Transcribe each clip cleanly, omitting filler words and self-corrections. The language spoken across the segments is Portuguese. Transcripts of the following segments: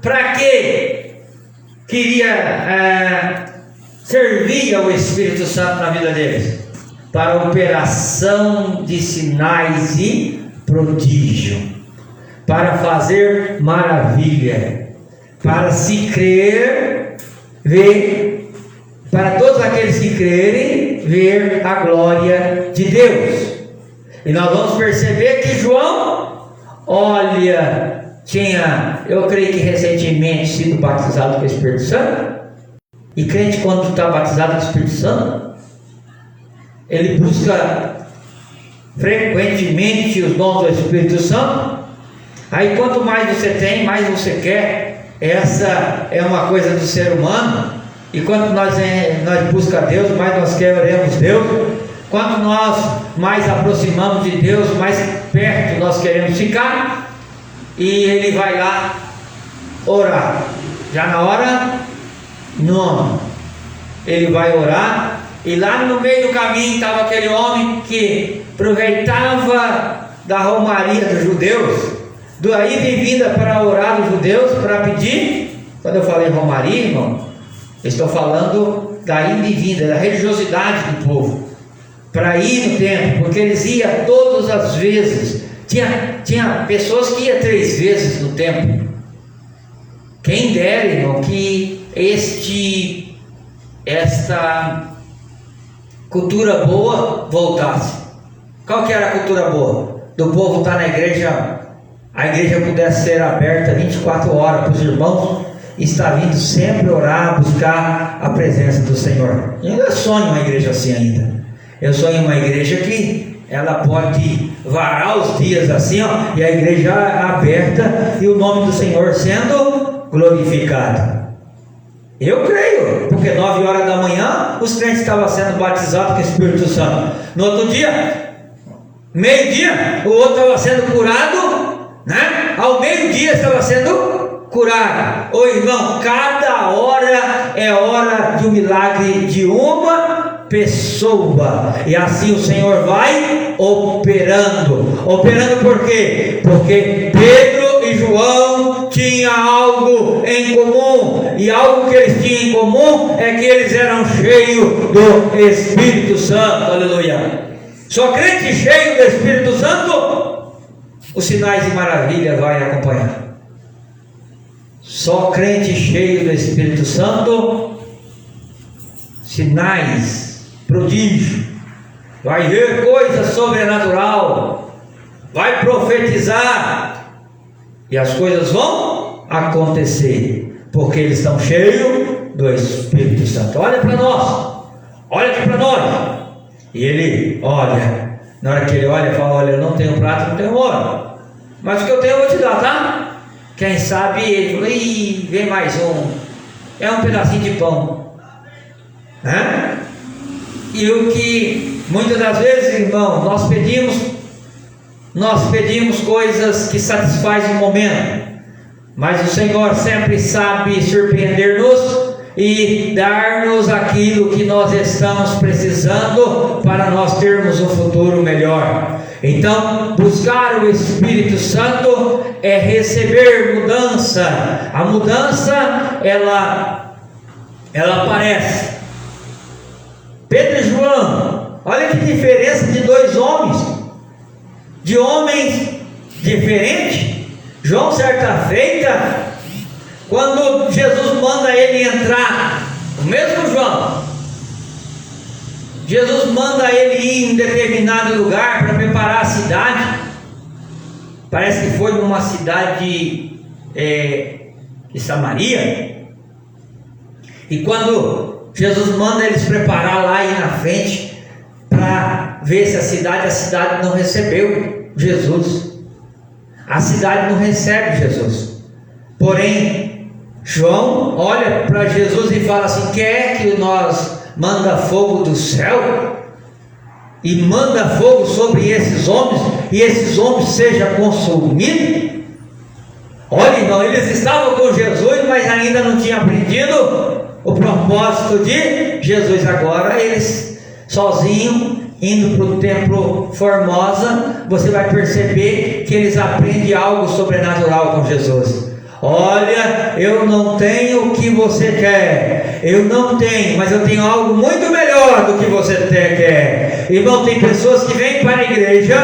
Para que queria servir ao Espírito Santo na vida deles? Para operação de sinais e prodígio, para fazer maravilha, para se crer, ver, para todos aqueles que crerem, ver a glória de Deus. E nós vamos perceber que João, eu creio que recentemente sido batizado com o Espírito Santo. E crente, quando está batizado com o Espírito Santo, ele busca frequentemente os dons do Espírito Santo. Aí quanto mais você tem, mais você quer. Essa é uma coisa do ser humano. E quanto nós buscamos Deus, mais nós queremos Deus. Quanto nós mais aproximamos de Deus, mais perto nós queremos ficar. E ele vai lá orar. Já na hora nona, ele vai orar. E lá no meio do caminho estava aquele homem que aproveitava da romaria dos judeus, da ida e vinda para orar dos judeus, para pedir. Quando eu falei romaria, irmão, eu estou falando da ida e vinda, da religiosidade do povo, para ir no templo, porque eles iam todas as vezes. Tinha pessoas que iam 3 vezes no templo. Quem dera, irmão, que esta cultura boa voltasse. Qual que era a cultura boa? Do povo estar na igreja, a igreja pudesse ser aberta 24 horas para os irmãos, e estar vindo sempre orar, buscar a presença do Senhor. Eu sonho uma igreja assim ainda. Eu sonho uma igreja que ela pode varar os dias assim, e a igreja aberta e o nome do Senhor sendo glorificado. Eu creio, porque 9 horas da manhã os crentes estavam sendo batizados com o Espírito Santo. No outro dia, meio-dia, o outro estava sendo curado, né? Ao meio-dia estava sendo curado. Ô irmão, cada hora é hora de um milagre de uma pessoa, e assim o Senhor vai operando. Operando por quê? Porque Pedro e João tinham algo em comum, e algo que eles tinham em comum é que eles eram cheios do Espírito Santo. Aleluia. Só crente cheio do Espírito Santo, os sinais e maravilhas vai acompanhar. Só crente cheio do Espírito Santo, sinais, prodígio, vai ver coisa sobrenatural, vai profetizar, e as coisas vão acontecer, porque eles estão cheios do Espírito Santo. Olha para nós, olha aqui para nós. E ele olha, na hora que ele olha, ele fala: olha, eu não tenho prata, não tenho ouro, mas o que eu tenho eu vou te dar, tá? Quem sabe ele falou: ih, vem mais um, é um pedacinho de pão, né? E o que muitas das vezes, irmão, nós pedimos coisas que satisfazem o momento, mas o Senhor sempre sabe surpreender-nos e dar-nos aquilo que nós estamos precisando para nós termos um futuro melhor. Então, buscar o Espírito Santo é receber mudança. A mudança, ela aparece. Pedro e João, olha que diferença de 2 homens, de homens diferentes. João, certa feita, quando Jesus manda ele entrar, o mesmo João, Jesus manda ele ir em determinado lugar para preparar a cidade. Parece que foi numa cidade de Samaria. E quando Jesus manda eles preparar lá e na frente para ver se a cidade não recebeu Jesus. A cidade não recebe Jesus. Porém, João olha para Jesus e fala assim: quer que nós manda fogo do céu e manda fogo sobre esses homens, e esses homens sejam consumidos? Olha, irmão, eles estavam com Jesus, mas ainda não tinham aprendido o propósito de Jesus. Agora eles sozinhos indo para o templo Formosa, você vai perceber que eles aprendem algo sobrenatural com Jesus. olha, eu não tenho o que você quer, eu não tenho, mas eu tenho algo muito melhor do que você quer. Irmão, tem pessoas que vêm para a igreja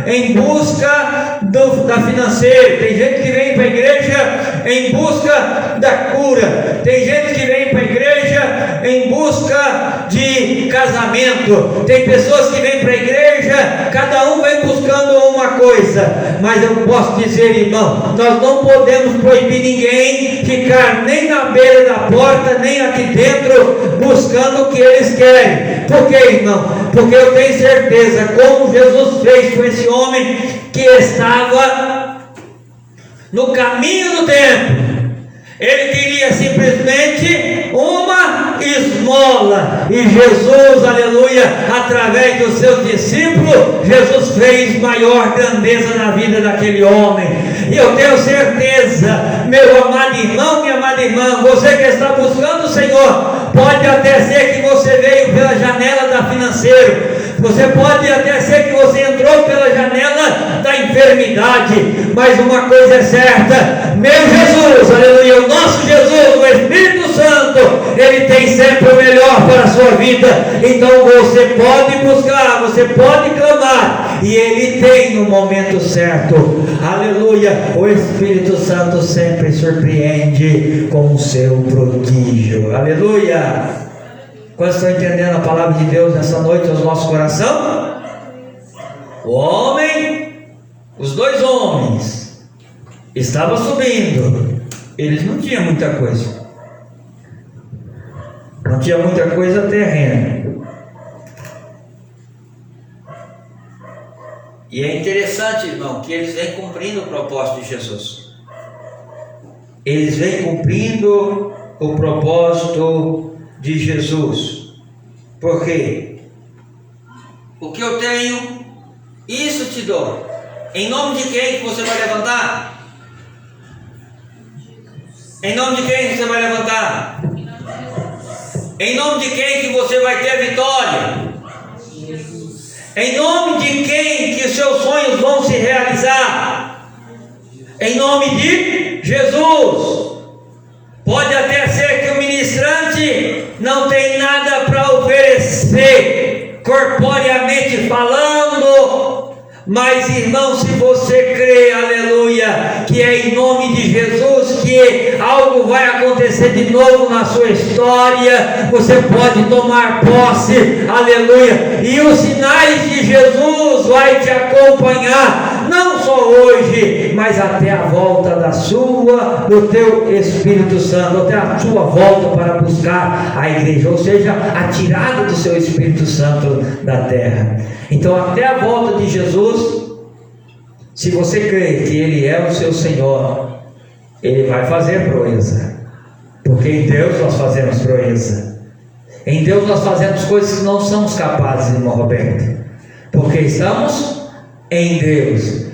em busca da financeira, tem gente que vem para a igreja em busca da cura, tem gente que vem para a igreja em busca de casamento, tem pessoas que vêm para a igreja, cada um vem buscando uma coisa, mas eu posso dizer, irmão, nós não podemos proibir ninguém ficar nem na beira da porta, nem aqui dentro, buscando o que eles querem. Por quê, irmão? Porque eu tenho certeza, como Jesus fez com esse homem que estava no caminho do tempo, ele queria simplesmente uma esmola, e Jesus, aleluia, através dos seus discípulos, Jesus fez maior grandeza na vida daquele homem. E eu tenho certeza, meu amado irmão, minha amada irmã, você que está buscando o Senhor, pode até ser que você veio pela janela da financeira, você pode até ser que você entrou pela janela da enfermidade, mas uma coisa é certa, meu Jesus, aleluia, o nosso Jesus, o Espírito Santo, Ele tem sempre o melhor para a sua vida. Então você pode buscar, você pode clamar, e Ele tem no momento certo, aleluia. O Espírito Santo sempre surpreende com o seu prodígio, aleluia. Quantos estão entendendo a palavra de Deus nessa noite aos nossos corações? O homem, os dois homens, estavam subindo, eles não tinham muita coisa, não tinha muita coisa terrena. E é interessante, irmão, que eles vêm cumprindo o propósito de Jesus. Eles vêm cumprindo o propósito de Jesus. Por quê? O que eu tenho, isso te dou. Em nome de quem que você vai levantar? Em nome de quem você vai levantar? Em nome de quem que você vai ter vitória? Em nome de quem que os seus sonhos vão se realizar? Em nome de Jesus. Pode até ser que o ministrante não tem nada para oferecer, corporeamente falando, mas irmão, se você crê, aleluia, que é em nome de Jesus que algo vai acontecer de novo na sua história, você pode tomar posse, aleluia, e os sinais de Jesus vai te acompanhar, não só hoje, mas até a volta do teu Espírito Santo, até a sua volta para buscar a igreja, ou seja, a tirada do seu Espírito Santo da terra. Então, até a volta de Jesus, se você crê que Ele é o seu Senhor, Ele vai fazer proeza, porque em Deus nós fazemos proeza, em Deus nós fazemos coisas que não somos capazes, irmão Roberto, porque estamos em Deus.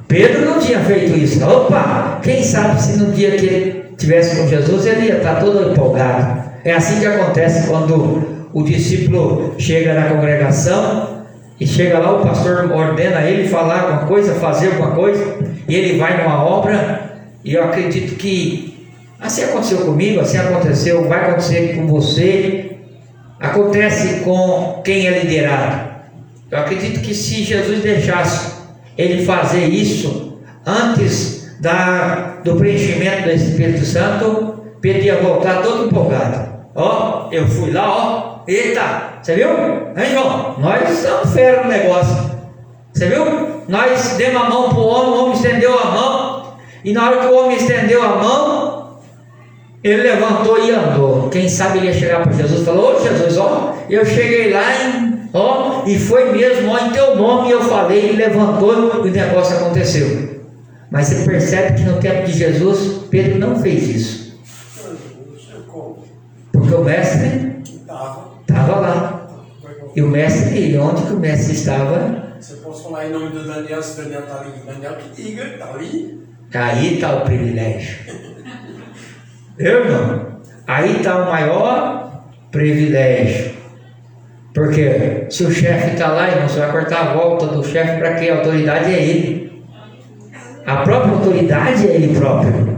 Pedro não tinha feito isso. Opa, quem sabe se no dia que ele estivesse com Jesus, ele ia estar todo empolgado. É assim que acontece quando o discípulo chega na congregação, e chega lá, o pastor ordena ele falar alguma coisa, fazer alguma coisa, e ele vai numa obra, e eu acredito que assim aconteceu comigo, assim aconteceu, vai acontecer com você, acontece com quem é liderado. Eu acredito que se Jesus deixasse ele fazer isso antes do preenchimento do Espírito Santo, Pedro ia voltar todo empolgado. Ó, eu fui lá, ó, eita, você viu? Hein, João? Nós estamos fera no negócio. Você viu? Nós demos a mão para o homem estendeu a mão, e na hora que o homem estendeu a mão, ele levantou e andou. Quem sabe ele ia chegar para Jesus e falou: ô Jesus, ó, eu cheguei lá e foi mesmo, ó, em teu nome eu falei, ele levantou e o negócio aconteceu. Mas você percebe que no tempo de Jesus, Pedro não fez isso, porque o mestre estava lá. E o mestre, onde que o mestre estava? Você pode falar em nome do Daniel, se o Daniel está ali, Daniel que diga, está ali. Aí está o privilégio. Viu, irmão? Aí está o maior privilégio. Porque se o chefe está lá, irmão, você vai cortar a volta do chefe para quê? A autoridade é ele. A própria autoridade é ele próprio.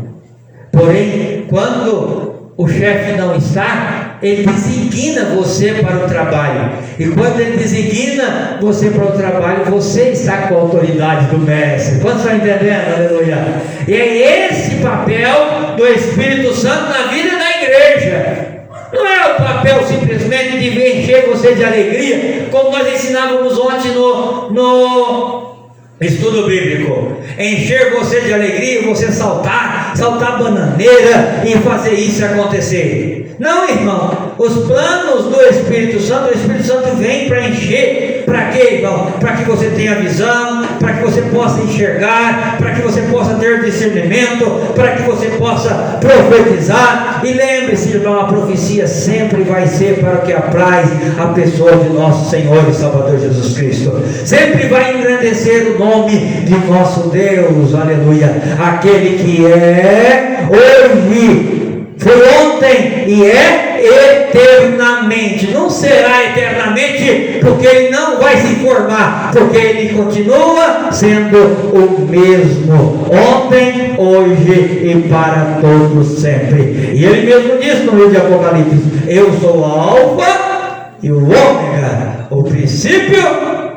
Porém, quando o chefe não está, ele designa você para o trabalho. E quando ele designa você para o trabalho, você está com a autoridade do mestre. Quantos estão entendendo? Aleluia. E é esse papel do Espírito Santo na vida da igreja. Não é o papel simplesmente de encher você de alegria, como nós ensinávamos ontem no estudo bíblico. Encher você de alegria, você saltar bananeira e fazer isso acontecer. Não, irmão. Os planos do Espírito Santo, o Espírito Santo vem para encher. Para quê, irmão? Para que você tenha visão, para que você possa enxergar, para que você possa ter discernimento, para que você possa profetizar. E lembre-se, irmão, a profecia sempre vai ser para o que apraz a pessoa de nosso Senhor e Salvador Jesus Cristo. Sempre vai engrandecer o nome de nosso Deus, aleluia. Aquele que é hoje, foi ontem e é eternamente. Não será eternamente, porque ele não vai se formar, porque ele continua sendo o mesmo ontem, hoje e para todos sempre. E ele mesmo diz no livro de Apocalipse: eu sou o Alfa e o Ômega, o princípio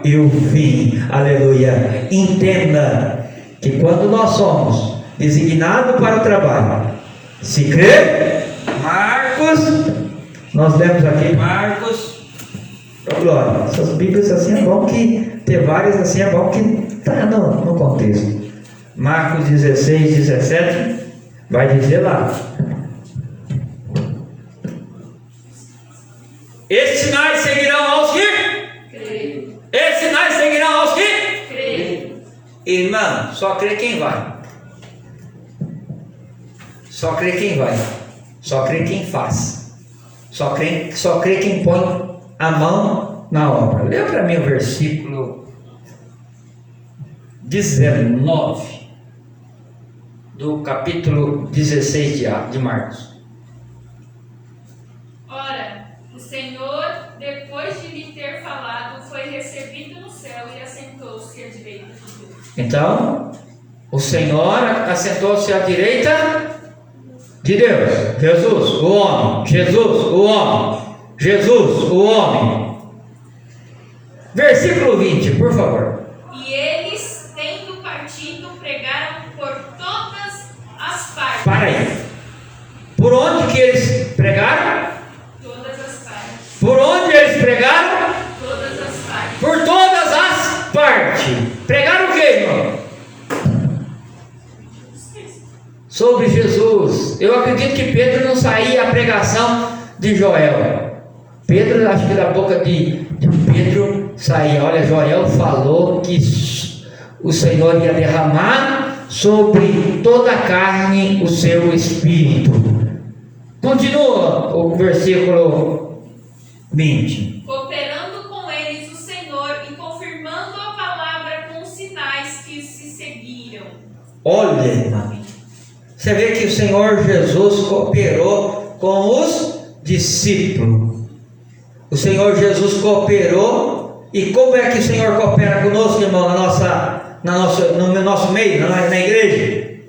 e o fim. Aleluia. Entenda que quando nós somos designados para o trabalho, se crê, Marcos, nós lemos aqui Marcos, glória, essas bíblias assim é bom que ter várias assim é bom que está no contexto. Marcos 16, 17 vai dizer lá: esses sinais seguirão aos que creem. Esses sinais seguirão aos que creem. Irmão, só crê quem vai. Só crê quem vai. Só crê quem faz. Só crê quem põe a mão na obra. Lê para mim o versículo 19 do capítulo 16 de Marcos. Ora, o Senhor, depois de lhe ter falado, foi recebido no céu e assentou-se à direita de Deus. Então, o Senhor assentou-se à direita de Deus. Jesus, o homem. Jesus, o homem. Jesus, o homem. Versículo 20, por favor. E eles, tendo partido, pregaram por todas as partes. Para aí. Por onde que eles pregaram? Todas as partes. Por onde eles pregaram? Todas as partes. Por todas as partes. Pregaram o que, irmão? Sobre Jesus. Eu acredito que Pedro não saía a pregação de Joel. Pedro, acho que da boca de Pedro saía: olha, Joel falou que o Senhor ia derramar sobre toda a carne o seu espírito. Continua o versículo 20. Cooperando com eles o Senhor e confirmando a palavra com os sinais que se seguiram. Olha, irmão, você vê que o Senhor Jesus cooperou com os discípulos. O Senhor Jesus cooperou. E como é que o Senhor coopera conosco, irmão, no nosso meio, na igreja?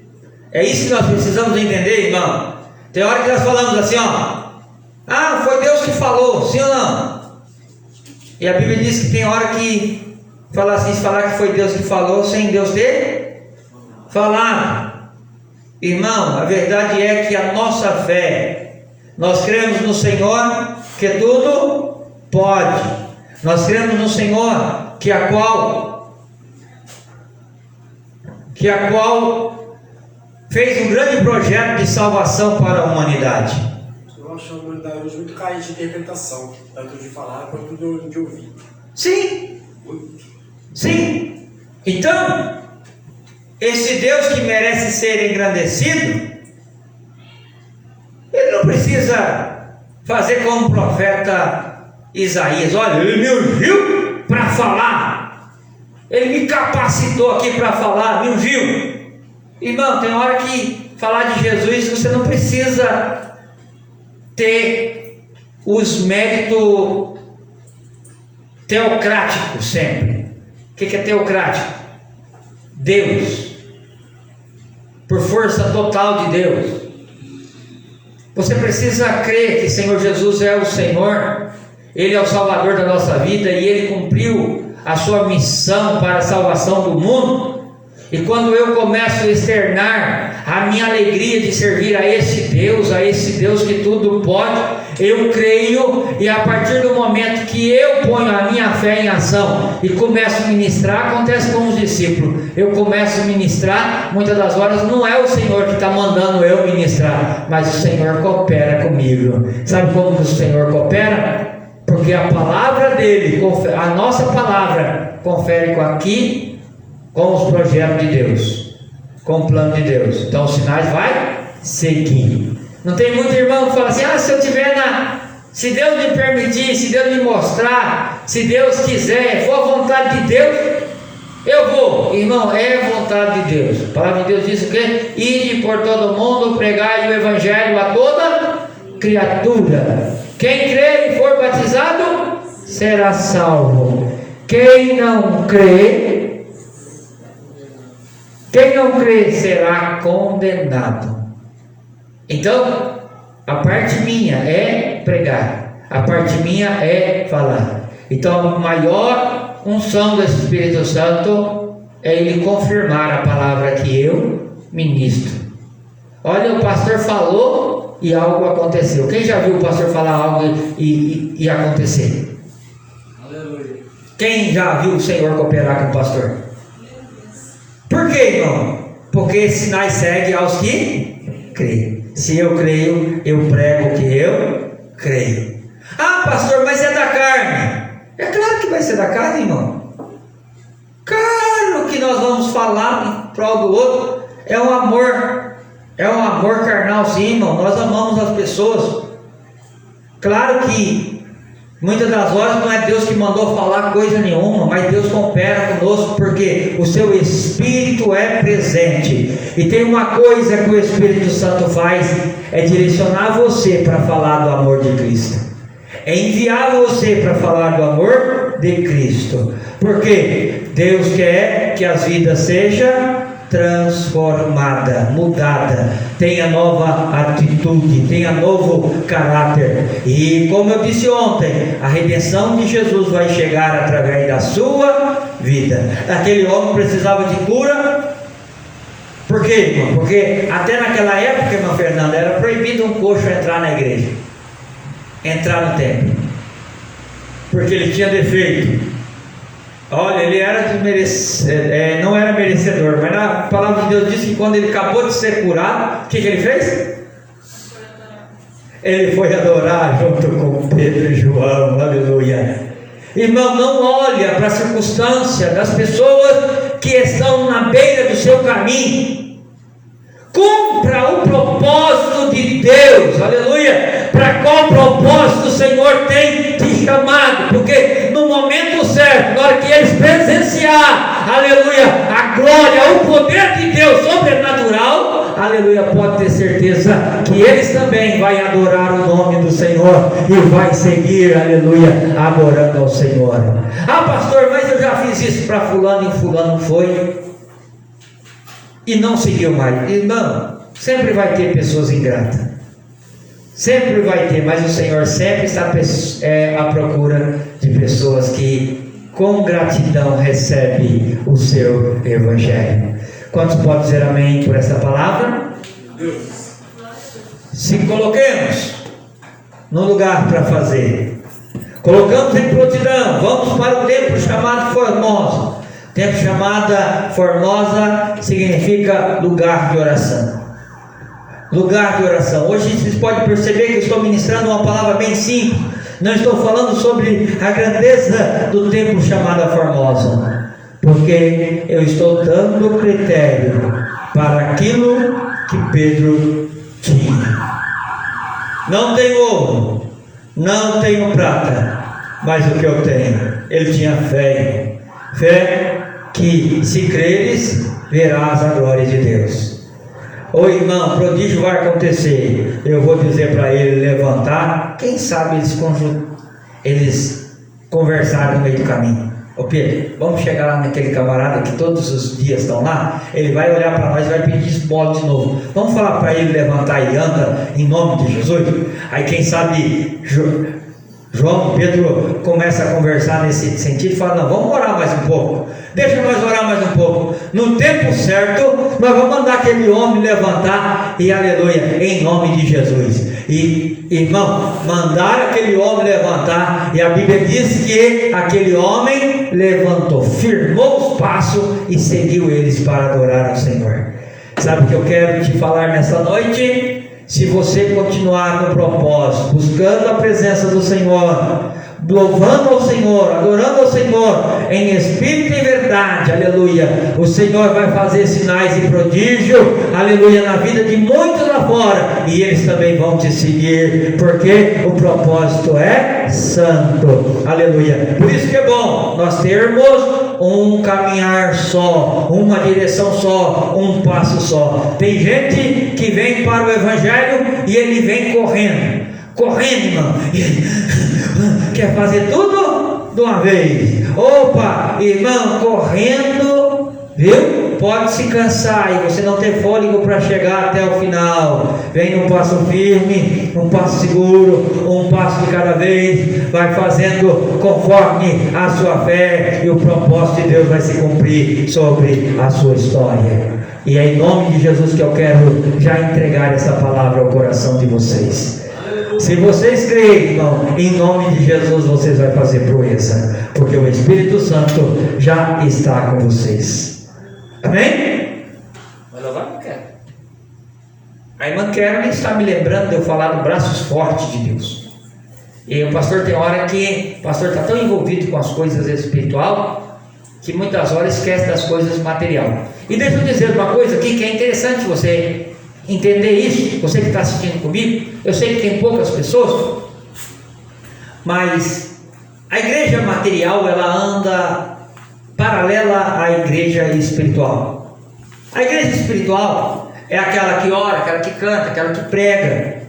É isso que nós precisamos entender, irmão. Tem hora que nós falamos assim, ó: ah, foi Deus que falou, sim ou não? E a Bíblia diz que tem hora que falar assim, se falar que foi Deus que falou, sem Deus ter falado. Irmão, a verdade é que a nossa fé, nós cremos no Senhor que tudo pode. Nós cremos no Senhor que a qual fez um grande projeto de salvação para a humanidade. Eu acho a humanidade hoje muito carente de interpretação, tanto de falar quanto de ouvir. Sim, Muito. sim. Então, esse Deus que merece ser engrandecido, ele não precisa fazer como o profeta Isaías: olha, ele me ungiu para falar, ele me capacitou aqui para falar, me ungiu. Irmão, tem hora que falar de Jesus você não precisa ter os méritos teocráticos sempre. O que é teocrático? Deus, por força total de Deus. Você precisa crer que o Senhor Jesus é o Senhor, Ele é o Salvador da nossa vida e Ele cumpriu a sua missão para a salvação do mundo. E quando eu começo a externar a minha alegria de servir a esse Deus que tudo pode, eu creio, e a partir do momento que eu ponho a minha fé em ação e começo a ministrar, acontece com os discípulos. Eu começo a ministrar, muitas das horas não é o Senhor que está mandando eu ministrar, mas o Senhor coopera comigo. Sabe como que o Senhor coopera? Porque a palavra dele, a nossa palavra, confere com os projetos de Deus, com o plano de Deus. Então os sinais vai seguir. Não tem muito irmão que fala assim: se eu tiver se Deus me permitir, se Deus me mostrar, se Deus quiser, for a vontade de Deus, eu vou. Irmão, é vontade de Deus. A palavra de Deus diz o quê? Ide por todo mundo, pregai o evangelho a toda criatura. Quem crer e for batizado será salvo. Quem não crê será condenado. Então, a parte minha é pregar, a parte minha é falar. Então, a maior unção do Espírito Santo é Ele confirmar a palavra que eu ministro. Olha, o pastor falou e algo aconteceu. Quem já viu o pastor falar algo e acontecer? Aleluia. Quem já viu o Senhor cooperar com o pastor? Por quê, irmão? Porque sinais seguem aos que creem. Se eu creio, eu prego que eu creio. Pastor, mas é da carne. É claro que vai ser da carne, irmão. Claro que nós vamos falar em prol do outro. É um amor carnal, sim, irmão. Nós amamos as pessoas. Claro que muitas das horas não é Deus que mandou falar coisa nenhuma, mas Deus coopera conosco porque o seu Espírito é presente. E tem uma coisa que o Espírito Santo faz, é direcionar você para falar do amor de Cristo, é enviar você para falar do amor de Cristo, porque Deus quer que as vidas sejam transformada, mudada, tenha nova atitude, tenha novo caráter. E como eu disse ontem, a redenção de Jesus vai chegar através da sua vida. Aquele homem precisava de cura. Por quê, irmão? Porque até naquela época, irmão Fernando, era proibido um coxo entrar na igreja, entrar no templo, porque ele tinha defeito. Olha, ele era não era merecedor, mas a palavra de Deus diz que quando ele acabou de ser curado, o que ele fez? Ele foi adorar junto com Pedro e João, aleluia. Irmão, não olha para a circunstância das pessoas que estão na beira do seu caminho. Cumpra o propósito de Deus, aleluia. Para qual propósito o Senhor tem te chamado? Porque no momento certo, na hora que eles presenciar, aleluia, a glória, o poder de Deus sobrenatural, aleluia, pode ter certeza que eles também vão adorar o nome do Senhor e vai seguir, aleluia, adorando ao Senhor. Pastor, mas eu já fiz isso para fulano e fulano foi e não seguiu mais. Irmão, sempre vai ter pessoas ingratas. Sempre vai ter, mas o Senhor sempre está à procura de pessoas que com gratidão recebem o seu Evangelho. Quantos podem dizer amém por essa palavra? Deus. Se coloquemos no lugar para fazer, colocamos em prontidão, vamos para o templo chamado Formosa. Templo chamado Formosa significa lugar de oração. Lugar de oração. Hoje vocês podem perceber que eu estou ministrando uma palavra bem simples. Não estou falando sobre a grandeza do templo chamado Formosa, porque eu estou dando critério para aquilo que Pedro tinha. Não tenho ouro, não tenho prata, mas o que eu tenho, ele tinha fé. Fé que, se creres, verás a glória de Deus. Ô irmão, prodígio vai acontecer. Eu vou dizer para ele levantar. Quem sabe eles conversaram no meio do caminho. Ô Pedro, vamos chegar lá naquele camarada que todos os dias estão lá, ele vai olhar para nós e vai pedir esmola de novo. Vamos falar para ele levantar e anda em nome de Jesus? Aí quem sabe João, Pedro começa a conversar nesse sentido e fala: não, vamos orar mais um pouco, deixa nós orar mais um pouco, no tempo certo nós vamos mandar aquele homem levantar, e aleluia, em nome de Jesus. E irmão, mandaram aquele homem levantar, e a Bíblia diz que aquele homem levantou, firmou os passos e seguiu eles para adorar ao Senhor. Sabe o que eu quero te falar nessa noite? Se você continuar no propósito, buscando a presença do Senhor, louvando ao Senhor, adorando ao Senhor, em espírito e verdade, aleluia, o Senhor vai fazer sinais e prodígio, aleluia, na vida de muitos lá fora, e eles também vão te seguir, porque o propósito é santo, aleluia. Por isso que é bom nós termos um caminhar só, uma direção só, um passo só. Tem gente que vem para o Evangelho e ele vem correndo, irmão, quer fazer tudo de uma vez. Opa, irmão, correndo, viu? Pode se cansar e você não ter fôlego para chegar até o final. Vem num passo firme, um passo seguro, um passo de cada vez, vai fazendo conforme a sua fé, e o propósito de Deus vai se cumprir sobre a sua história. E é em nome de Jesus que eu quero já entregar essa palavra ao coração de vocês. Se vocês creem, irmão, em nome de Jesus vocês vão fazer proeza, porque o Espírito Santo já está com vocês. Amém? Vai louvar? Não quero. A irmã Karen está me lembrando de eu falar do braços fortes de Deus. E o pastor tem hora que o pastor está tão envolvido com as coisas espiritual que muitas horas esquece das coisas material. E deixa eu dizer uma coisa aqui que é interessante você entender isso. Você que está assistindo comigo, eu sei que tem poucas pessoas, mas a igreja material ela anda paralela à igreja espiritual. A igreja espiritual é aquela que ora, aquela que canta, aquela que prega,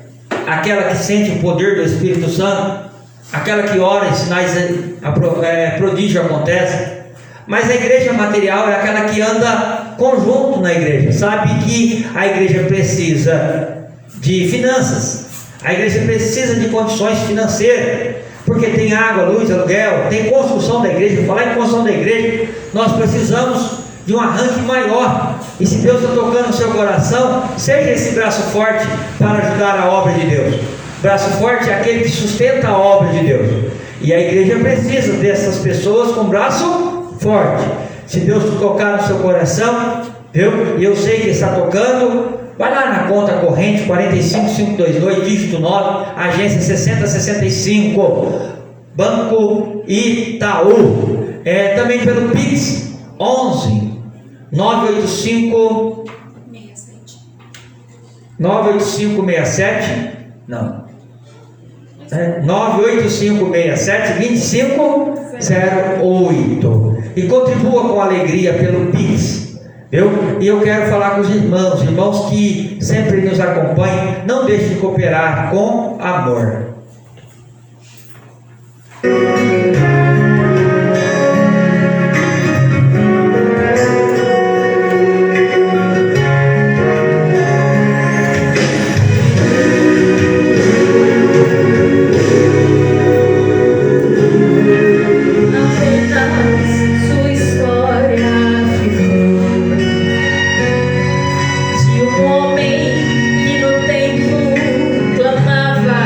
aquela que sente o poder do Espírito Santo, aquela que ora e sinais prodígio acontece. Mas a igreja material é aquela que anda conjunto na igreja, sabe que a igreja precisa de finanças, a igreja precisa de condições financeiras, porque tem água, luz, aluguel, tem construção da igreja. Falar em construção da igreja, nós precisamos de um arranque maior, e se Deus está tocando no seu coração, seja esse braço forte para ajudar a obra de Deus. Braço forte é aquele que sustenta a obra de Deus, e a igreja precisa dessas pessoas com braço forte. Se Deus tocar no seu coração, viu? E eu sei que está tocando, vai lá na conta corrente 45522, dígito 9, agência 6065, Banco Itaú. Também pelo Pix 11 985 98567 não 98567 2508, e contribua com alegria pelo Pix. E eu quero falar com os irmãos que sempre nos acompanham, não deixe de cooperar com amor. De um homem que no tempo clamava.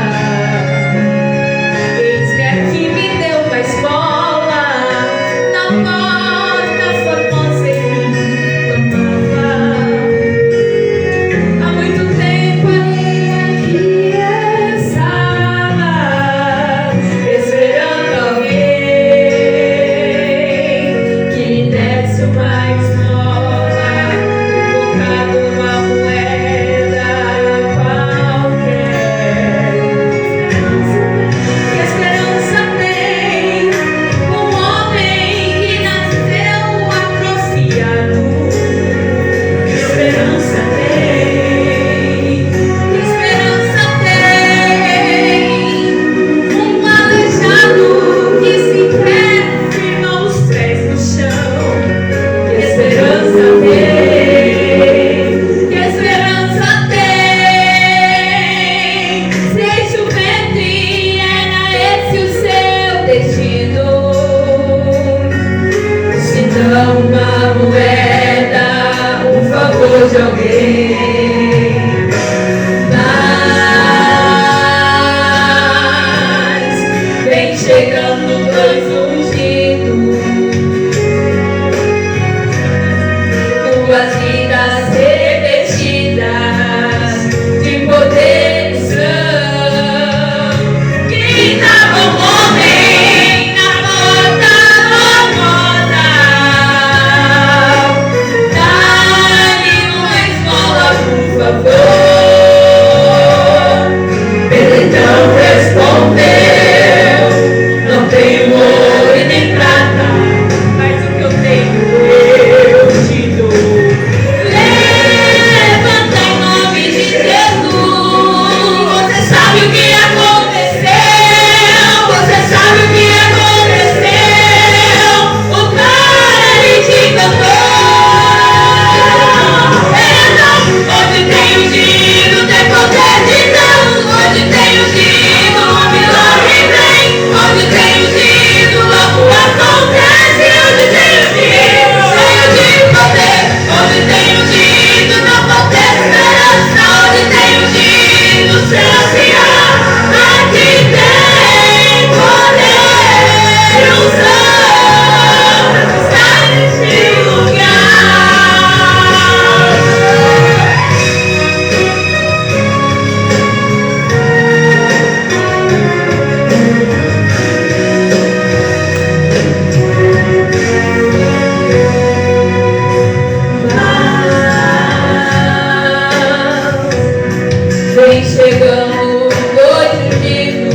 Chegamos hoje de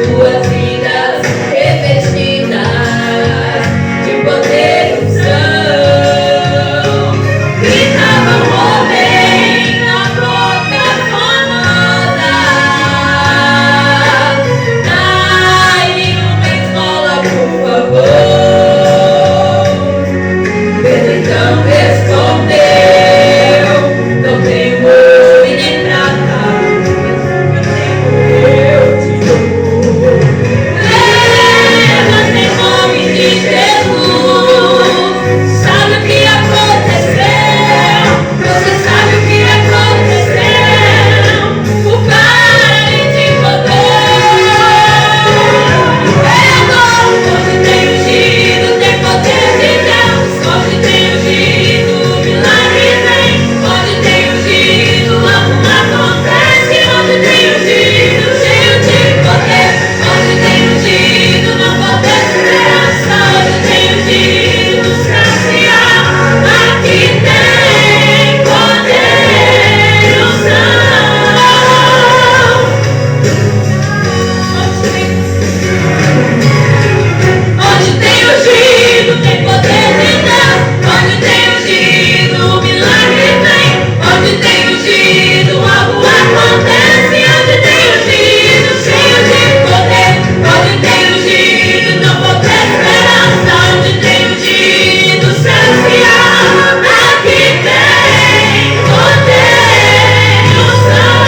tuas vidas revestidas de poder e unção. Gritava um homem na proclamação. Dai-me uma esmola, por favor. Pedro então respondeu: não tenho ouro e nem prata, eu te dou. Leva-te em nome de Jesus. Sabe o que aconteceu? Você sabe o que aconteceu? O paralítico andou. Onde tem ungido, tem poder de Deus. Onde tem ungido, milagre vem. Onde tem ungido, algo acontece. Onde tem ungido, cheio de poder. Onde tem ungido, não falta esperança. Onde tem ungido, saciar. Aqui tem poder e unção. Onde tem ungido, tem poder de Deus. Onde tem ungido, milagre vem. Onde tem ungido, algo acontece. Onde tem ungido, cheio de poder. Onde tem ungido, não falta esperança. Onde tem ungido, saciar. Aqui tem poder e unção.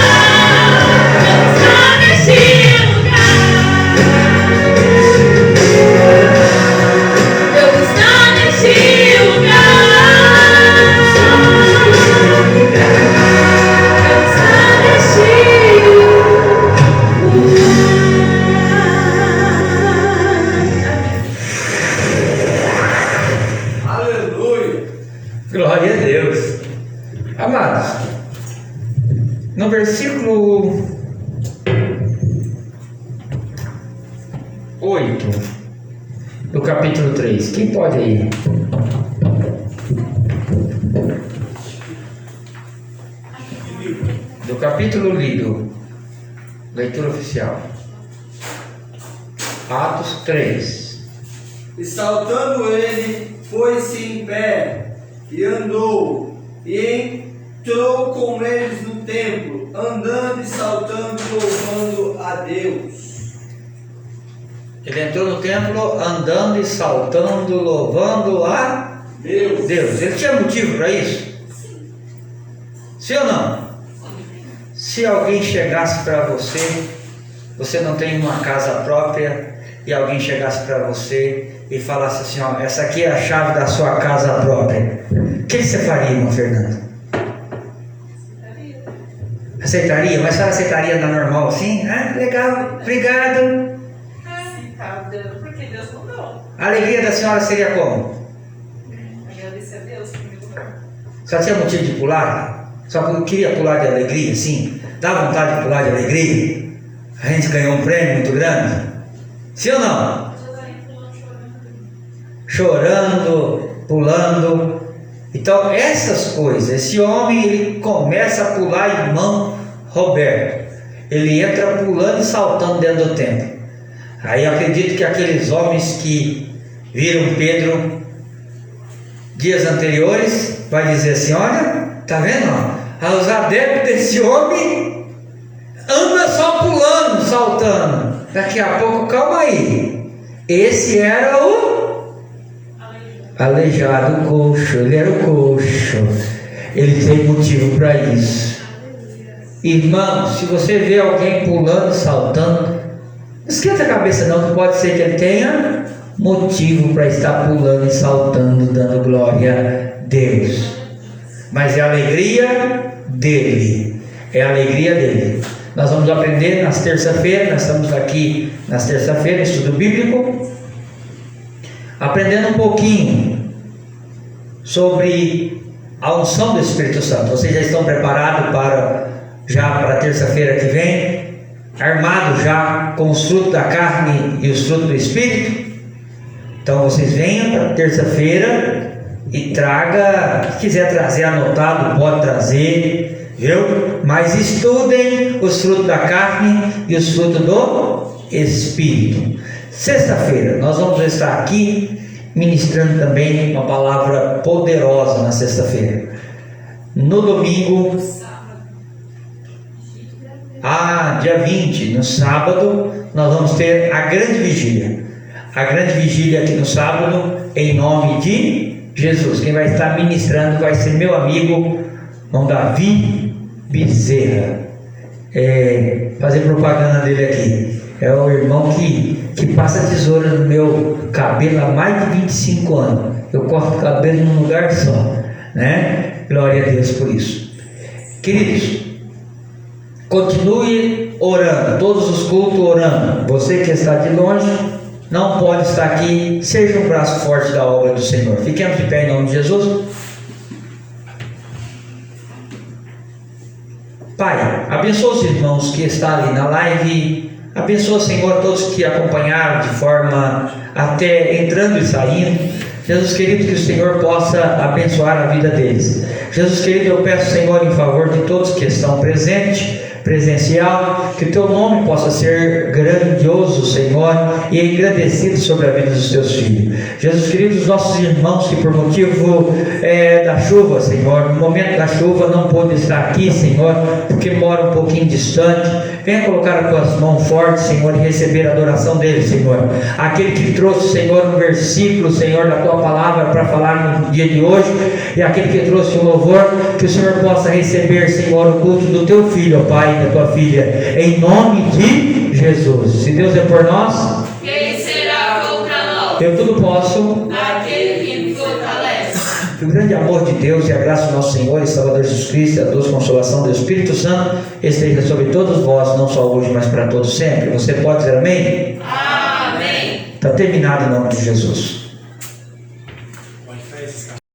Está nesse lugar. Deus está nesse lugar. Deus está nesse lugar. Aleluia. Glória a Deus. Amados, no versículo 8 do capítulo 3, quem pode ir? Do capítulo lido, leitura oficial, Atos 3. E saltando ele, pôs-se em pé, e andou, e entrou com eles no templo, andando e saltando, louvando a Deus. Ele entrou no templo andando e saltando, louvando a Deus. Deus. Ele tinha motivo para isso? Sim ou não? Se alguém chegasse para você, você não tem uma casa própria, e alguém chegasse para você e falasse assim: ó, essa aqui é a chave da sua casa própria, o que você faria, irmã Fernanda? Aceitaria? Mas você aceitaria na normal assim? Ah, legal, obrigado. Porque Deus mandou. A alegria da senhora seria como? Agradecer a Deus por me mandar. Só tinha motivo de pular? Só queria pular de alegria, sim? Dá vontade de pular de alegria? A gente ganhou um prêmio muito grande? Sim ou não? Chorando, pulando. Então essas coisas, esse homem ele começa a pular, irmão Roberto. Ele entra pulando e saltando dentro do templo. Aí eu acredito que aqueles homens que viram Pedro dias anteriores vai dizer assim: olha, tá vendo? Ó, os adeptos desse homem anda só pulando, saltando. Daqui a pouco, calma aí. Esse era o aleijado, coxo. Ele era o coxo. Ele tem motivo para isso. Irmão, se você vê alguém pulando, saltando, não esquenta a cabeça não, que pode ser que ele tenha motivo para estar pulando e saltando, dando glória a Deus. Mas é a alegria dele. É a alegria dele. Nós vamos aprender nas terça-feiras, nós estamos aqui nas terça-feiras, estudo bíblico, aprendendo um pouquinho sobre a unção do Espírito Santo. Vocês já estão preparados para a terça-feira que vem? Armados já com os frutos da carne e os frutos do Espírito? Então vocês venham para terça-feira e traga, se quiser trazer anotado, pode trazer, viu? Mas estudem os frutos da carne e os frutos do Espírito. Sexta-feira nós vamos estar aqui ministrando também uma palavra poderosa na sexta-feira. No domingo, dia 20, no sábado, nós vamos ter a grande vigília. A grande vigília aqui no sábado, em nome de Jesus. Quem vai estar ministrando vai ser meu amigo, irmão Davi Bezerra. Fazer propaganda dele aqui. É o irmão que passa tesoura no meu cabelo há mais de 25 anos. Eu corto o cabelo num lugar só, né? Glória a Deus por isso. Queridos, continue orando, todos os cultos orando. Você que está de longe, não pode estar aqui, seja um braço forte da obra do Senhor. Fiquemos de pé em nome de Jesus. Pai, abençoa os irmãos que estão ali na live. Abençoa, Senhor, todos que acompanharam de forma até entrando e saindo. Jesus querido, que o Senhor possa abençoar a vida deles. Jesus querido, eu peço, Senhor, em favor de todos que estão presentes, presencial, que o teu nome possa ser grandioso, Senhor, e engrandecido sobre a vida dos teus filhos. Jesus querido, os nossos irmãos que por motivo da chuva, Senhor, no momento da chuva não pôde estar aqui, Senhor, porque mora um pouquinho distante, venha colocar as tuas mãos fortes, Senhor, e receber a adoração deles, Senhor. Aquele que trouxe, Senhor, um versículo, Senhor, da tua palavra para falar no dia de hoje, e aquele que trouxe o louvor, que o Senhor possa receber, Senhor, o culto do teu filho, ó Pai, da tua filha, em nome de Jesus. Se Deus é por nós, quem será contra nós? eu tudo posso Aquele que me fortalece. Que o grande amor de Deus e a graça do nosso Senhor e Salvador Jesus Cristo, a doce consolação do Espírito Santo esteja sobre todos vós, não só hoje, mas para todos sempre. Você pode dizer amém? Amém. Está terminado em nome de Jesus.